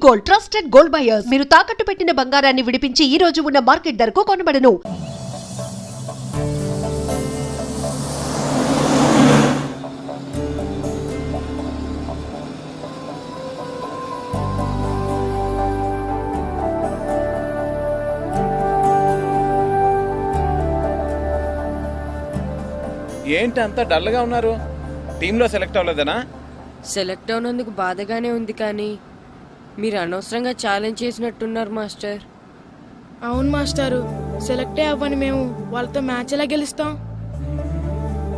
Gold, trusted gold buyers. మీరు తాకట్టు పెట్టిన బంగారాన్ని విడిపించి ఈ రోజు ఉన్న మార్కెట్ ధరకు కొనబడను. ఏంటి అంత డల్గా ఉన్నారు? టీంలో సెలెక్ట్ అవ్వలేదనా? సెలెక్ట్ అవునందుకు బాధగానే ఉంది, కానీ మీరు అనవసరంగా ఛాలెంజ్ చేసినట్టున్నారు మాస్టర్. అవును మాస్టారు, సెలెక్టే అవ్వని మేము వాళ్ళతో మ్యాచ్ ఎలా గెలుస్తాం?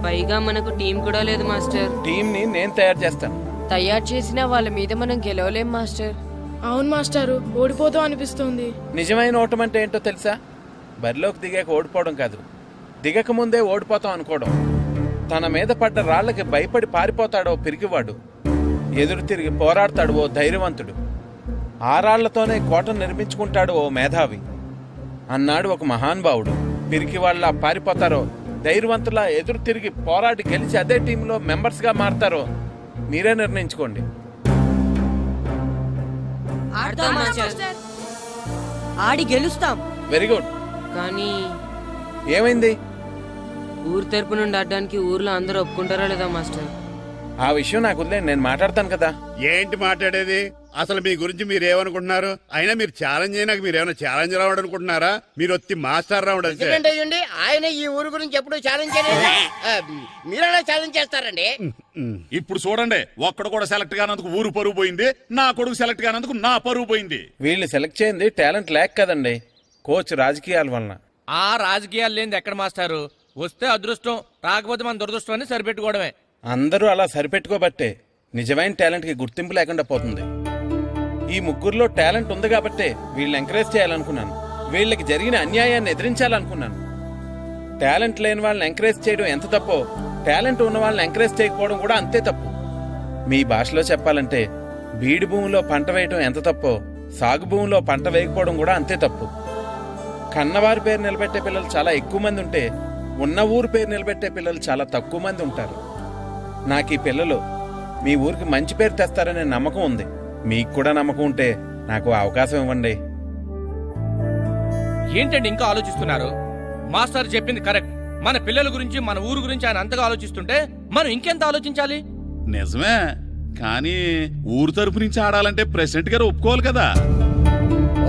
పైగా మనకు టీం కూడా లేదు మాస్టర్. టీంని నేను తయారు చేస్తాను. తయారు చేసిన వాళ్ళ మీద మనం గెలవలేం మాస్టర్. అవును మాస్టారు, ఓడిపోతాం అనిపిస్తుంది. నిజమైన ఓటం అంటే ఏంటో తెలుసా? బరిలోకి దిగాక ఓడిపోవడం కాదు, దిగక ముందే ఓడిపోతాం అనుకోవడం. తన మీద పడ్డ రాళ్లకి భయపడి పారిపోతాడో పిరికివాడు, ఎదురు తిరిగి పోరాడతాడు ఓ ధైర్యవంతుడు, ఆ రాళ్లతోనే కోటను నిర్మించుకుంటాడు ఓ మేధావి అన్నాడు ఒక మహానుభావుడు. పిరికి వాళ్ళ పారిపోతారో ధైర్యవంతులా ఎదురు తిరిగి పోరాడి గెలిచి అదే టీంలో మెంబర్స్గా మారతారో మీరే నిర్ణయించుకోండి. ఆడి గెలుస్తాం. Very good. కానీ ఏమైంది? ఊరు తరపు నుండి ఆడడానికి ఊర్లో అందరూ ఒప్పుకుంటారా లేదా మాస్టర్? ఆ విషయం నాకు వదిలేండి, నేను మాట్లాడతాను కదా. ఏంటి మాట్లాడేది? అసలు మీ గురించి మీరు ఏమనుకుంటున్నారు? అయినా మీరు ఛాలెంజ్ అయినాక మీరు ఏమైనా ఛాలెంజ్ రావడం అనుకుంటున్నారా? మీరు వచ్చి మాస్టర్ రావడం. ఆయన ఈ ఊరు గురించి ఎప్పుడు ఛాలెంజ్ చేయలేదు, మీరెలా ఛాలెంజ్ చేస్తారండి? ఇప్పుడు చూడండి, ఒక్కడు కూడా సెలెక్ట్ కానందుకు ఊరు పరువు పోయింది, నా కొడుకు సెలెక్ట్ కానందుకు నా పరువు పోయింది. వీళ్ళు సెలెక్ట్ చేయింది టాలెంట్ లేక కదండి, కోచ్ రాజకీయాల వలన. ఆ రాజకీయాలు లేనిది ఎక్కడ మాస్టారు? వస్తే అదృష్టం, రాకపోతే మన దురదృష్టం అని సరిపెట్టుకోవడమే. అందరూ అలా సరిపెట్టుకోబట్టే నిజమైన టాలెంట్కి గుర్తింపు లేకుండా పోతుంది. ఈ ముగ్గురులో టాలెంట్ ఉంది కాబట్టే వీళ్ళని ఎంకరేజ్ చేయాలనుకున్నాను, వీళ్ళకి జరిగిన అన్యాయాన్ని ఎదిరించాలనుకున్నాను. టాలెంట్ లేని వాళ్ళని ఎంకరేజ్ చేయడం ఎంత తప్పో, టాలెంట్ ఉన్న వాళ్ళని ఎంకరేజ్ చేయకపోవడం కూడా అంతే తప్పు. మీ భాషలో చెప్పాలంటే బీడు భూమిలో పంట వేయడం ఎంత తప్పో, సాగు భూమిలో పంట వేయకపోవడం కూడా అంతే తప్పు. కన్నవారి పేరు నిలబెట్టే పిల్లలు చాలా ఎక్కువ మంది ఉంటే, ఉన్న ఊరు పేరు నిలబెట్టే పిల్లలు చాలా తక్కువ మంది ఉంటారు. నాకు ఈ పిల్లలు మీ ఊరికి మంచి పేరు తెస్తారనే నమ్మకం ఉంది. మీకు కూడా నమ్మకం ఉంటే నాకు అవకాశం ఇవ్వండి. ఏంటండి ఇంకా ఆలోచిస్తున్నారు? మాస్టర్ చెప్పింది కరెక్ట్. మన పిల్లల గురించి, మన ఊరు గురించి ఆయన అంతగా ఆలోచిస్తుంటే మనం ఇంకెంత ఆలోచించాలి? నిజమే, కానీ ఊరు తరపు నుంచి ఆడాలంటే ప్రెసిడెంట్ గారు ఒప్పుకోవాలి కదా.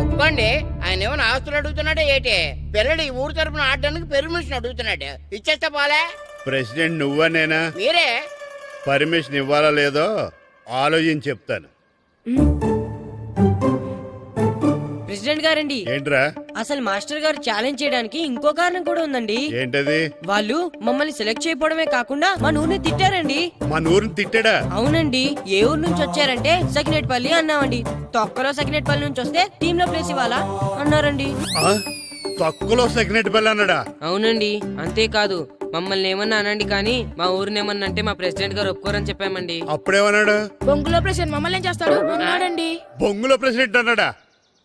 ఒప్పుకోండి. ఆయన ఏమైనా ఆస్తులు అడుగుతున్నాడే ఏంటి? పిల్లడు ఈ ఊరు తరపున ఆడడానికి పర్మిషన్ అడుగుతున్నాడు, ఇచ్చేస్తే పోలే. ప్రెసిడెంట్ నువ్వా నేనా? మీరే. పర్మిషన్ ఇవ్వాలా లేదో ఆలోచించి చెప్తాను. ప్రెసిడెంట్ గారండి, ఏంట్రా? అసలు మాస్టర్ గారు ఛాలెంజ్ చేయడానికి ఇంకో కారణం కూడా ఉందండి. ఏంటది? వాళ్ళు మమ్మల్ని సెలెక్ట్ చేయకపోవడమే కాకుండా మన ఊరిని తిట్టారండి. మన ఊరిని తిట్టాడా? అవునండి. ఏ ఊరు నుంచి వచ్చారంటే సకినేట్పల్లి అన్నామండి. తొక్కలో సకినేట్పల్లి నుంచి వస్తే టీమ్ లో ప్లేస్ ఇవ్వాలా అన్నారండి. తక్కువలో సెకండ్ బెల్ అన్నాడా? అవునండి. అంతేకాదు, మమ్మల్ని ఏమన్నా అనండి కానీ మా ఊరిని ఏమన్నా అంటే మా ప్రెసిడెంట్ గారు ఒప్పుకోరని చెప్పామండి. అప్పుడేమన్నాడు? బొంగులో ప్రెసిడెంట్ మమ్మల్ని ఏం చేస్తాడు అన్నాడండి. బొంగులో ప్రెసిడెంట్ అన్నాడా?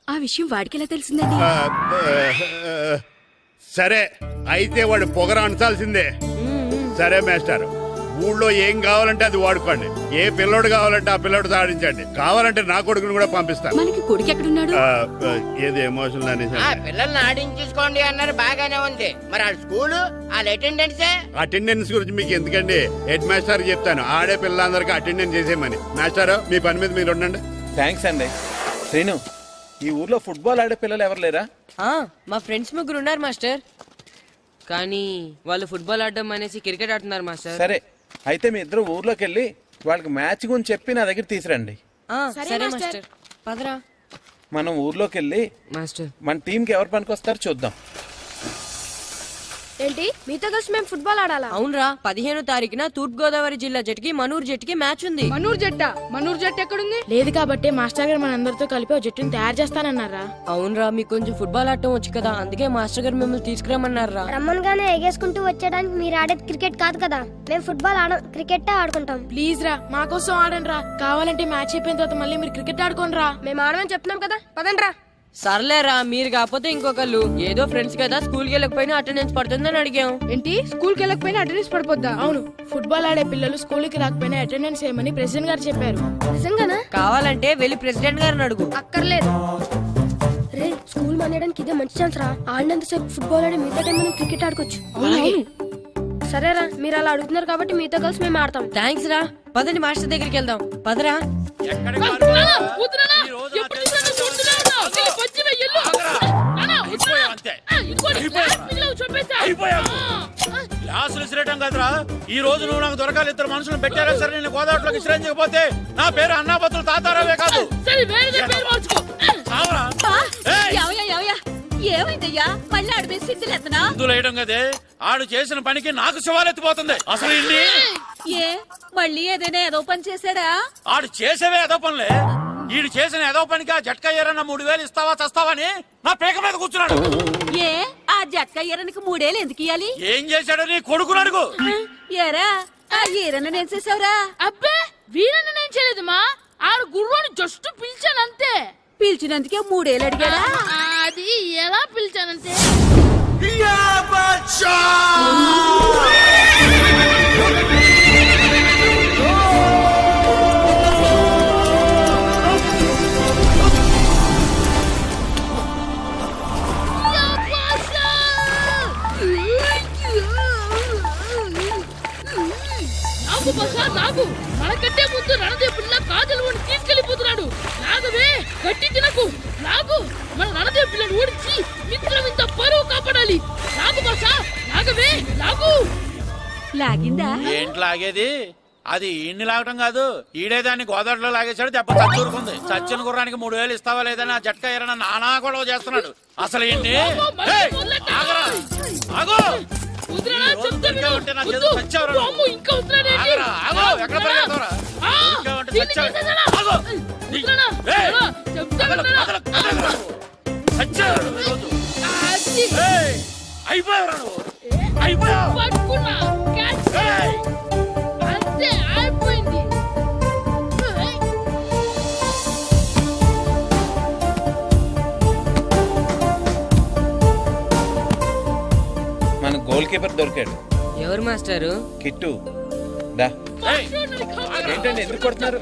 ఆ విషయం వాడికి ఎలా తెలిసిందండి? సరే, అయితే వాడు పొగర అంచాల్సిందే. సరే మాస్టర్, ఊళ్ళో ఏం కావాలంటే అది వాడుకోండి. ఏ పిల్లోడు కావాలంటే ఆ పిల్లోడు ఆడించండి. కావాలంటే నా కొడుకుని కూడా పంపిస్తాను. మనకి కొడుకు ఎక్కడున్నాడు? ఏది ఎమోషనల్ అనేసి పిల్లల్ని ఆడించేసుకోండి అన్నారు, బాగానే ఉంది. మరి ఆ స్కూలు, వాళ్ళ అటెండెన్స్ గురించి మీకు ఎందుకండి? హెడ్ మాస్టర్ చెప్తాను, ఆడే పిల్లలందరికీ అటెండెన్స్ చేసేయమని. మాస్టర్, మీ పని మీద మీరు ఉండండి. థ్యాంక్స్ అండి. శ్రీను, ఈ ఊర్లో ఫుట్బాల్ ఆడే పిల్లలు ఎవరు లేరా? మా ఫ్రెండ్స్ ముగ్గురు ఉన్నారు మాస్టర్, కానీ వాళ్ళు ఫుట్బాల్ ఆడడం అనేసి క్రికెట్ ఆడుతున్నారు మాస్టర్. సరే, అయితే మీ ఇద్దరు ఊర్లోకి వెళ్ళి వాళ్ళకి మ్యాచ్ గురించి చెప్పి నా దగ్గర తీసురండి. సరే మాస్టర్, పదరా. మనం ఊర్లోకి వెళ్ళి మాస్టర్ మన టీంకి ఎవరు పనికొస్తారో చూద్దాం. ఏంటి మీతో కలిసి మేము ఫుట్బాల్ ఆడాలా? అవునరా, 15వ తారీఖున తూర్పు గోదావరి జిల్లా జట్టుకి మనూరు జట్టుకి మ్యాచ్ ఉంది. మనూరు జట్టు ఎక్కడుంది? లేదు కాబట్టి మాస్టర్ గారు మనందరితో కలిపి ఓ జట్టుని తయారు చేస్తానన్నారా? అవునరా, మీకు కొంచెం ఫుట్బాల్ ఆడటం వచ్చు కదా, అందుకే మాస్టర్ గారు మిమ్మల్ని తీసుకురామన్నారా. రమ్మన్గానే ఎగేసుకుంటూ వచ్చేయడానికి మీరు ఆడేది క్రికెట్ కాదు కదా. మేము ఫుట్బాల్ ఆడం, క్రికెట్ ఆడుకుంటాం. ప్లీజ్ రా, మా కోసం ఆడండి రా. కావాలంటే మ్యాచ్ అయిపోయిన తర్వాత మళ్ళీ మీరు క్రికెట్ ఆడుకోండి రా. మేము ఆడమని చెప్తున్నాం కదా, పదండి రా. సర్లేరా మీరు కాకపోతే ఇంకొకళ్ళు ఏదో ఫ్రెండ్స్ కదా స్కూల్కి వెళ్ళకపోయినా అటెండెన్స్ పడుతుందని అడిగాం. ఏంటి స్కూల్కి వెళ్ళకపోయినా అటెండెన్స్ పడిపోద్దా? అవును, ఫుట్బాల్ ఆడే పిల్లలు స్కూల్కి రాకపోయినా అటెండెన్స్ చేయమని ప్రెసిడెంట్ గారు చెప్పారు. నిజంగానా? కావాలంటే వెళ్ళి ప్రెసిడెంట్ గారిని అడుగు. అక్కర్లేదు. రే, స్కూల్ మానేయడానికి ఇదే మంచి ఛాన్స్ రా. ఆడినంతసేపు ఫుట్బాల్ ఆడి మిగతా టైం మనం క్రికెట్ ఆడుకోవచ్చు. సరేరా, మీరు అలా అడుగుతున్నారు కాబట్టి మీతో కలిసి మేము ఆడతాం. థ్యాంక్స్ రా. పదండి మాస్టర్ దగ్గరికి వెళ్దాం. పదరా. క్లాసులు ఇసిరేయటం కదరా, ఈ రోజు నువ్వు నాకు దొరకాలి. ఇద్దరు మనుషులను పెట్టారా సరే, నేను గోదావరిలోకి ఇసిరించకపోతే నా పేరు అన్నాపత్రులు తాతారావే కాదు. ఏమైందయ్యా మళ్ళీ ఆడిపోయి సిద్ధులెత్తనా? వేయడం కదే, ఆడు చేసిన పనికి నాకు శివాలెత్తిపోతుంది. అసలు ఇన్ని ఏ మళ్ళీ ఏదైనా ఏదో పని చేశాడా? ఆడు చేసేవే ఏదో పనులే. ఈడు చేసిన ఏదో పనికి ఆ జట్కా ఏరన్న 3000 ఇస్తావా చస్తావని నా పేక మీద కూర్చున్నాడు. ఏ ఆ జట్కా ఈరనికి 3 ఏళ్ళు ఎందుకు ఇయ్యాలి? ఏం చేశాడో నీ కొడుకుని అడుగు. ఏరా ఆ ఈరన్న నేను చేసావురా? అబ్బే, వీరన్న నేను చేయలేదు మా. ఆడు గుర్రోని జస్ట్ పిలిచానంతే. పిలిచినందుకే 3 ఏళ్ళు అడిగాడా? అది ఎలా పిలిచానంతే. నాకు మనకంటే ముందు రణదేవుడిన కాజలవాడిని తీసుకెళ్లిపోతున్నాడు. నాగవే గట్టి తినకు. నాగు మన రణదేవుడిని ఓడించి మిత్రం ఇంత పరువు కాపాడాలి. నాగు బాసా, నాగవే నాగు. లాగిందా? ఏంటి లాగేది? అది ఈయన్ని లాగటం కాదు, ఈడే దాన్ని గోదావరిలో లాగేశాడు. దెబ్బ చచ్చూరుకుంది. చచ్చిన గుర్రానికి 3000 ఇస్తావా లేదని ఆ జట్కా ఏరన్న నానా గొడవ చేస్తున్నాడు. అసలు ఏంటి? అంతే అయిపోయింది. మన గోల్ కీపర్ దొరికాడు. ఎవరు మాస్టారు? కిట్టు దా. ఏంటండి ఎందుకు కొడుతున్నారు?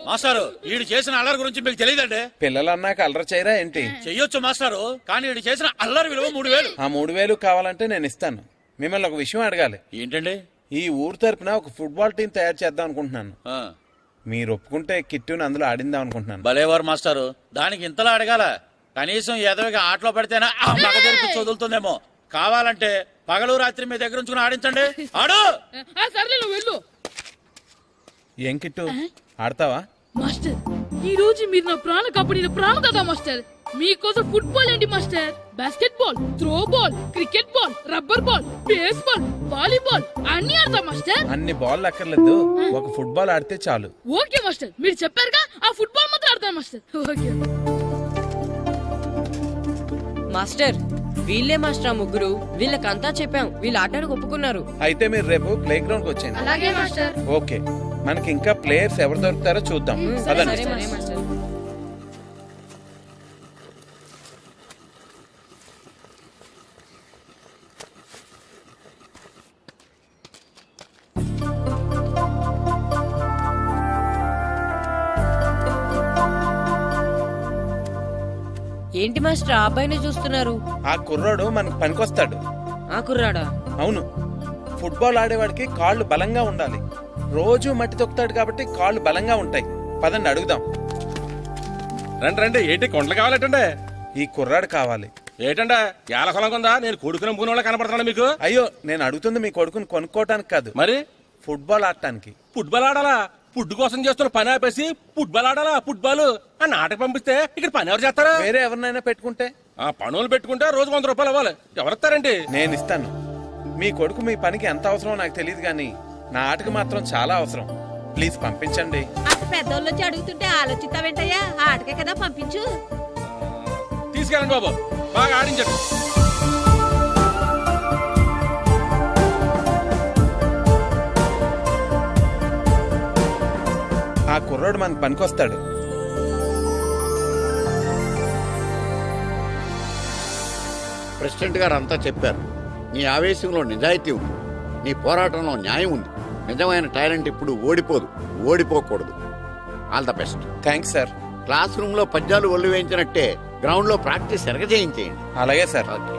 మాస్టారు, ఈడు చేసిన అల్లరి గురించి మీకు తెలియదండి. పిల్లలు అన్నాక అల్లరి చేయరా ఏంటి? చెయ్యొచ్చు మాస్టారు, కానీ ఈడు చేసిన అల్లరి విలువ 3000. ఆ 3000 కావాలంటే నేను ఇస్తాను. మిమ్మల్ని ఒక విషయం అడగాలి. ఏంటండి? ఈ ఊరు తరపున ఒక ఫుట్బాల్ టీం తయారు చేద్దాం అనుకుంటున్నాను. మీరు ఒప్పుకుంటే కిట్టుని అందులో ఆడిందాం అనుకుంటున్నాను. భలేవారు మాస్టారు, దానికి ఇంతలా అడగాల? కనీసం ఎదవిగా ఆటలో పడితేనా మగ తెరిపి వదులుతుందేమో. కావాలంటే పగలు రాత్రి మీ దగ్గర ఉంచుకుని ఆడించండి. ఆడు. సర్లే, నువ్వు వెళ్ళు. ఏం కిట్టు ఆడతావా? మాస్టర్, ఈ రోజు మీరు నా ప్రాణ కాపాడిన ప్రాణ కదా మాస్టర్. మీకోసం ఫుట్బాల్ ఏంటి master, basket ball, throw ball, cricket ball, rubber ball, base ball, volleyball అన్ని ఆడతా మాస్టర్. అన్ని బాల్ అక్కర్లేదు, ఒక ఫుట్బాల్ ఆడితే చాలు. ఓకే మాస్టర్, మీరు చెప్పారుగా, ఆ ఫుట్బాల్ మాత్రం ఆడతాను మాస్టర్. ఓకే మాస్టర్, వీళ్ళే మాస్టర్ ఆ ముగ్గురు. వీళ్ళకంతా చెప్పాం, వీళ్ళు ఆటకు ఒప్పుకున్నారు. అయితే మీరు రేపు ప్లే గ్రౌండ్ కి వచ్చేయండి. అలాగే మాస్టర్. ఓకే, మనకి ఇంకా ప్లేయర్స్ ఎవరు దొరుకుతారో చూద్దాం. సరే మాస్టర్. ఏంటి మాస్టర్ ఆ అబ్బాయిని చూస్తున్నారు? ఆ కుర్రాడు మనకు పనికొస్తాడు. ఆ కుర్రాడా? అవును, ఫుట్బాల్ ఆడేవాడికి కాళ్ళు బలంగా ఉండాలి. రోజు మట్టి తొక్కుతాడు కాబట్టి కాళ్ళు బలంగా ఉంటాయి. పదండి అడుగుదాం. రండి రండి. ఏంటి కొండలు కావాలటండే? ఈ కుర్రాడు కావాలి. ఏటండా ఏలకొలం ఉందా? నేను కొడుకుని పూనోళ్ళ కనపడుతున్నా మీకు? అయ్యో, నేను అడుగుతుంది మీ కొడుకుని కొనుక్కోవటానికి కాదు, మరి ఫుట్బాల్ ఆడటానికి. ఫుట్బాల్ ఆడాలా? ఫుడ్ కోసం చేస్తున్న పని ఆపేసి ఫుట్బాల్ ఆడాలా? ఫుట్బాల్ ఆ నాటకు పంపిస్తే ఇక్కడ పని ఎవరు చేస్తారా? వేరే ఎవరినైనా పెట్టుకుంటే? ఆ పనులు పెట్టుకుంటే రోజు 100 రూపాయలు ఇవ్వాలి. ఎవరిస్తారండి? నేను ఇస్తాను. మీ కొడుకు మీ పనికి ఎంత అవసరమో నాకు తెలియదు, కానీ నా ఆటకు మాత్రం చాలా అవసరం. ప్లీజ్ పంపించండి. అంత పెద్దోళ్ళు వచ్చి అడుగుతుంటే ఆలోచిస్తావేంటయ్యా? ఆటకే కదా పంపించు. తీసుకెళ్ళండి బాబు, బాగా ఆడించండి. ఆ కుర్రాడు మనకు పనికొస్తాడు. ప్రెసిడెంట్ గారు అంతా చెప్పారు. నీ ఆవేశంలో నిజాయితీ ఉంది, నీ పోరాటంలో న్యాయం ఉంది. నిజమైన టాలెంట్ ఇప్పుడు ఓడిపోదు, ఓడిపోకూడదు. All the best. Thanks sir. Classroom లో పద్యాలు ఒళ్ళు వేయించినట్టే గ్రౌండ్ లో ప్రాక్టీస్ ఎరగజేయించేయండి. అలాగే సార్. ఓకే.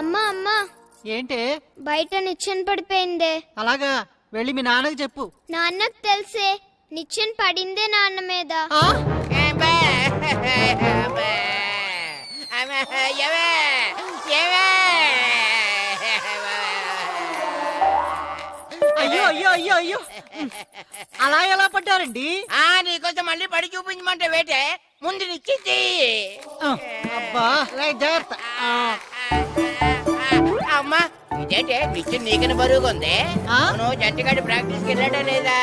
అమ్మా అమ్మా, ఏంటే బయట నిచ్చెన పడిపోయిందే. అలాగా, వెళ్ళి మీ నాన్నకి చెప్పు. నాన్నకు తెలిసే, నిచ్చెన పడిందే నాన్న మీద. అయ్యో అయ్యో అయ్యో అయ్యో, అలా ఎలా పడ్డారండి? నీకోసం మళ్ళీ పడి చూపించమంటే వేటే, ముందు నిచ్చింది. అబ్బా, జాగ్రత్త. అమ్మా, ఇదేంటే నిచ్చిన నీకని బరువుగా ఉంది. ఆ? అవును, జంటగాడి ప్రాక్టీస్కి వెళ్ళాడా లేదా?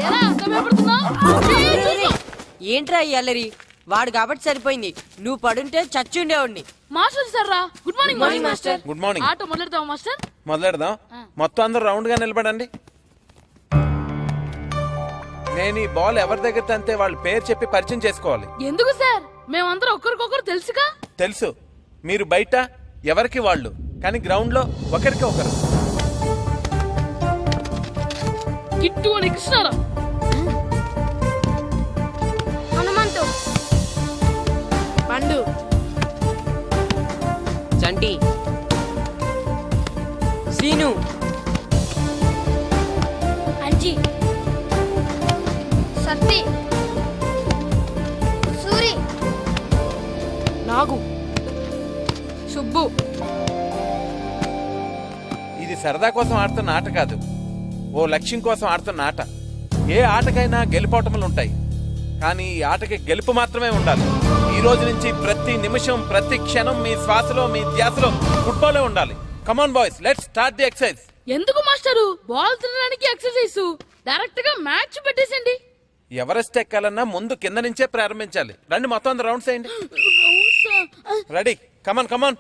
ఎలా అంత భయపడుతున్నావ్? ఏంట్రా ఈ అల్లరి? వాడు కాబట్టి సరిపోయింది, నువ్వు పడుంటే చచ్చుండేవాడిని. మాస్టర్ సార్ రా. Good morning morning master. Good morning. ఆటో మొదలెడతావా మాస్టర్? మొదలెడదాం. మొత్తం అందరూ రౌండ్ గా నిలబడండి. నేను ఈ బాల్ ఎవరి దగ్గర తంతే వాళ్ళ పేరు చెప్పి పరిచయం చేసుకోవాలి. ఎందుకు సార్? మేమందరం ఒకరికొకరు తెలుసుగా. తెలుసు, మీరు బయట ఎవరికి వాళ్ళు, కానీ గ్రౌండ్ లో ఒకరికి ఒకరు. కిట్టు అని కృష్ణారావు. హనుమంతు, పండు, చంటి, సీను, అంజీ, సత్తి, సూరి, నాగు, సుబ్బు. ఇది సరదా కోసం ఆడుతున్న ఆట కాదు, ఓ లక్ష్యం కోసం ఆడుతున్న ఆట. ఏ ఆటకైనా గెలుపోటములు ఉంటాయి, కానీ ఈ ఆటకి గెలుపు మాత్రమే ఉండాలి. ఈ రోజు నుంచి ప్రతి నిమిషం, ప్రతి క్షణం మీ శ్వాసలో, మీ ధ్యాసలో ఫుట్బాలే ఉండాలి. Come on boys, let's start the exercise. ఎందుకు మాస్టరు? బాల్ తినడానికి ఎక్సర్సైజ్, డైరెక్ట్ గా మ్యాచ్ పెట్టేసండి. ఎవరెస్ట్ ఎక్కాలన్నా ముందు కింద నుంచే ప్రారంభించాలి. రండి, మొత్తం అందరూ రౌండ్స్ వేయండి. రెడీ, కమాన్ కమాన్.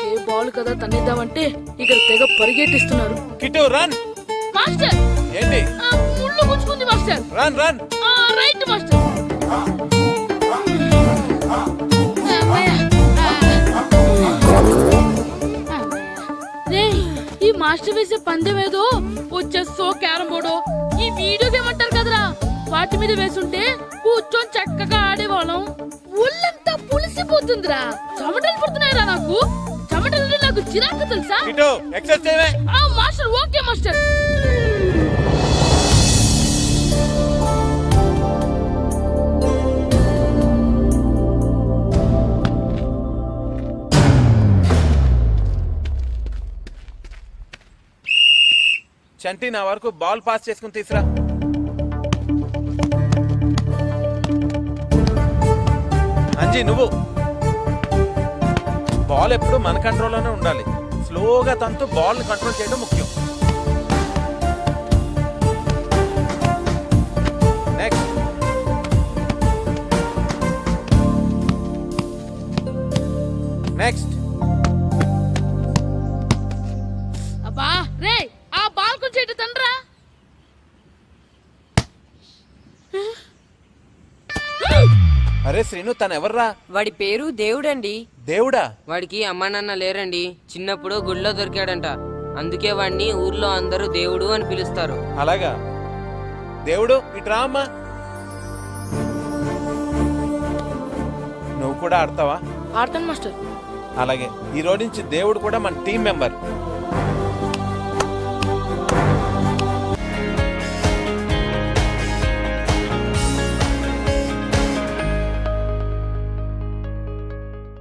ఏ బాల్ కదా తన్నిద్దామంటే ఇక్కడ తెగ పరిగెట్టిస్తున్నారు. Kit run. మాస్టర్, ఏంటి? ముళ్ళు గుచ్చుకుంది master. Run run. Right master. ఈ మాస్టర్ వేసే పందెం ఏదో వచ్చేస్తో క్యారం బోర్డో ఈ వీడియో గేమ్ అంటారు కదరా, వాటి మీద వేసుంటే కూర్చొని చక్కగా ఆడేవాళ్ళం. ఒళ్ళంతా పులిసిపోతుందిరా, చెమటలు పుడుతున్నాయిరా నాకు. చెమటలు నాకు చిరాకు తెలుసా? కిట్టు ఎక్సర్సైజ్ చేయవే. Master, okay master. చంటి, నా వరకు బాల్ పాస్ చేసుకుని తీసురా. అంజీ, నువ్వు బాల్ ఎప్పుడు మన కంట్రోల్లోనే ఉండాలి. స్లోగా తంతు బాల్ కంట్రోల్ చేయడం ముఖ్యం. నెక్స్ట్. నెక్స్ట్. అబ్బా రే, ఆ బాల్ కొంచెం ఇటు తండ్రా. అరే శ్రీను, తను ఎవర్రా? వాడి పేరు దేవుడండి. దేవుడా? వాడికి అమ్మా నాన్న లేరండి, చిన్నప్పుడు గుళ్ళో దొరికాడంట, అందుకే వాడిని ఊర్లో అందరూ దేవుడు అని పిలుస్తారు. అలాగా? దేవుడు ఇట్రా అమ్మా. నువ్వు కూడా ఆడతావా? ఆడతాను మాస్టర్. అలాగే, ఈ రోజు నుంచి దేవుడు కూడా మన టీం మెంబర్.